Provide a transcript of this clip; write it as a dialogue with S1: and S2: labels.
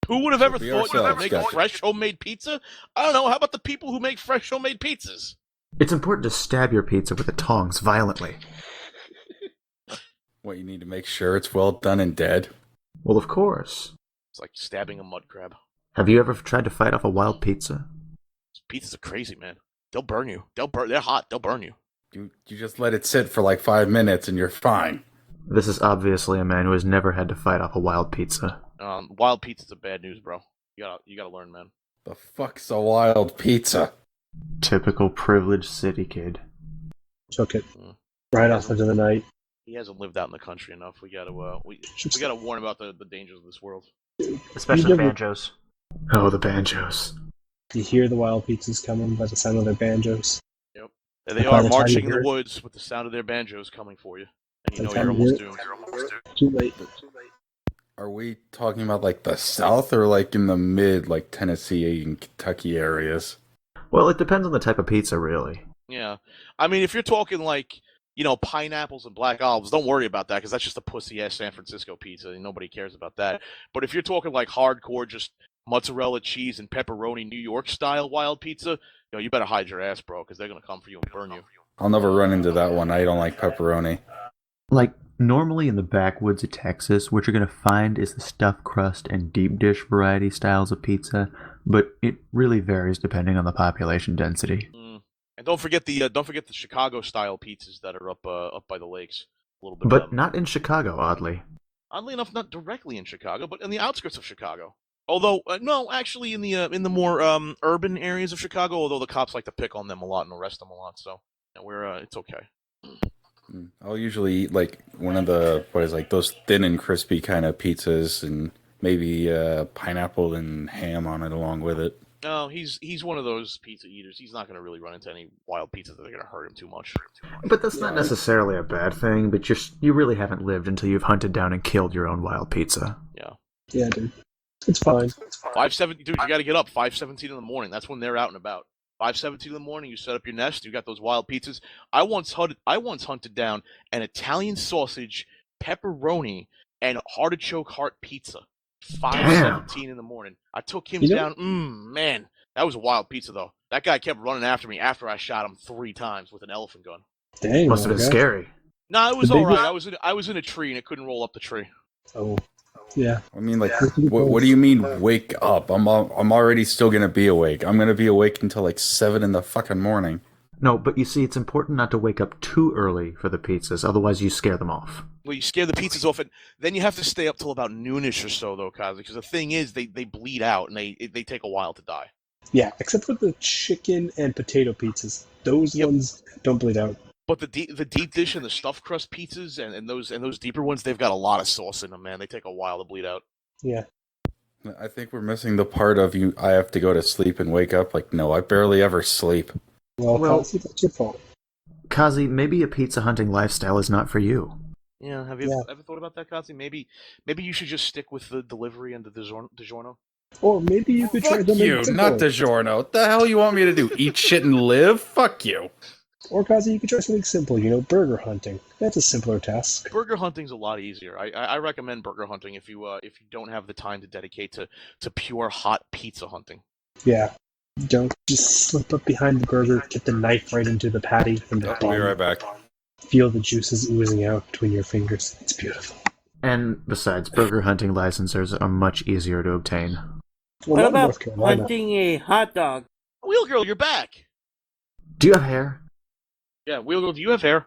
S1: Who would have ever
S2: We
S1: thought you could
S2: ourselves
S1: make
S2: got-
S1: fresh homemade pizza? I don't know. How about the people who make fresh homemade pizzas?
S3: It's important to stab your pizza with the tongs violently.
S2: What, you need to make sure it's well done and dead?
S3: Well, of course.
S1: It's like stabbing a mud crab.
S3: Have you ever tried to fight off a wild pizza?
S1: Pizzas are crazy, man. They'll burn you. They're hot. They'll burn you.
S2: You just let it sit for like 5 minutes and you're fine.
S3: This is obviously a man who has never had to fight off a wild pizza.
S1: Wild pizza's a bad news, bro. You gotta learn, man.
S2: The fuck's a wild pizza?
S3: Typical privileged city kid.
S4: Took it right off into the night.
S1: He hasn't lived out in the country enough. We gotta we gotta warn about the dangers of this world.
S3: Especially
S4: You
S3: the
S4: never-
S3: banjos. Oh, the banjos.
S4: You hear the wild pizzas coming by the sound of their banjos.
S1: Yep. And they
S4: By
S1: are
S4: the time
S1: marching
S4: you
S1: in the
S4: hear it-
S1: woods with the sound of their banjos coming for you. And you
S4: By
S1: know
S4: the
S1: you're
S4: time you
S1: almost
S4: hear
S1: doomed.
S4: Too late.
S2: Are we talking about like the South or like in the mid, like Tennessee and Kentucky areas?
S3: Well, it depends on the type of pizza, really.
S1: Yeah. I mean, if you're talking like, pineapples and black olives, don't worry about that because that's just a pussy-ass San Francisco pizza and nobody cares about that. But if you're talking like hardcore, just mozzarella cheese and pepperoni New York style wild pizza, you better hide your ass, bro, because they're going to come for you and burn you.
S2: I'll never run into that one. I don't like pepperoni.
S3: Like, normally in the backwoods of Texas, what you're going to find is the stuffed crust and deep dish variety styles of pizza, but it really varies depending on the population density.
S1: And don't forget the Chicago style pizzas that are up by the lakes a little bit.
S3: But not in Chicago, oddly.
S1: Oddly enough, not directly in Chicago, but in the outskirts of Chicago. Although, no, actually in the more urban areas of Chicago. Although the cops like to pick on them a lot and arrest them a lot, so it's okay.
S2: I'll usually eat like one of the those thin and crispy kind of pizzas and maybe pineapple and ham on it along with it.
S1: No, he's one of those pizza eaters. He's not going to really run into any wild pizzas that are going to hurt him too much.
S3: But that's not necessarily a bad thing, but you really haven't lived until you've hunted down and killed your own wild pizza.
S1: Yeah.
S4: Yeah, dude. It's fine.
S1: 5:17, dude. You got to get up 5:17 in the morning. That's when they're out and about. 5:17 in the morning. You set up your nest. You got those wild pizzas. I once hunted down an Italian sausage, pepperoni, and artichoke heart pizza. 5:17 in the morning. I took him down. Man, that was a wild pizza though. That guy kept running after me after I shot him 3 times with an elephant gun.
S4: Dang.
S3: Must have been scary.
S1: No, it was
S4: The big
S1: all right. I was in a tree and it couldn't roll up the tree.
S4: Oh. Yeah.
S2: I mean, like, what do you mean wake up? I'm already still gonna be awake. I'm gonna be awake until like 7 in the fucking morning.
S3: No, but you see, it's important not to wake up too early for the pizzas, otherwise you scare them off.
S1: Well, you scare the pizzas off, and then you have to stay up till about noonish or so, though, Kazi, because the thing is, they bleed out, and they take a while to die.
S4: Yeah, except for the chicken and potato pizzas. Those ones don't bleed out.
S1: But the deep dish and the stuffed crust pizzas and those deeper ones, they've got a lot of sauce in them, man. They take a while to bleed out.
S4: Yeah.
S2: I think we're missing the part of you. I have to go to sleep and wake up. Like, no, I barely ever sleep.
S4: Well, Kazi, that's your fault.
S3: Kazi, maybe a pizza hunting lifestyle is not for you.
S1: Yeah, have you ever thought about that, Kazi? Maybe you should just stick with the delivery and the DiGiorno.
S4: Or maybe you could try
S2: Fuck
S4: the
S2: you, not DiGiorno. What the hell you want me to do? Eat shit and live? Fuck you.
S4: Or, Kazi, you could try something simple, burger hunting. That's a simpler task.
S1: Burger hunting's a lot easier. I recommend burger hunting if you don't have the time to dedicate to pure hot pizza hunting.
S4: Yeah. Don't just slip up behind the burger, get the knife right into the patty from the
S2: I'll be right back.
S4: Feel the juices oozing out between your fingers. It's beautiful.
S3: And besides, burger hunting licenses are much easier to obtain.
S4: Well,
S5: What
S4: not in
S5: about
S4: North Carolina.
S5: hunting a hot dog?
S1: Wheel Girl, you're back.
S3: Do you have hair?
S1: Yeah, Wheel Girl, do you have hair?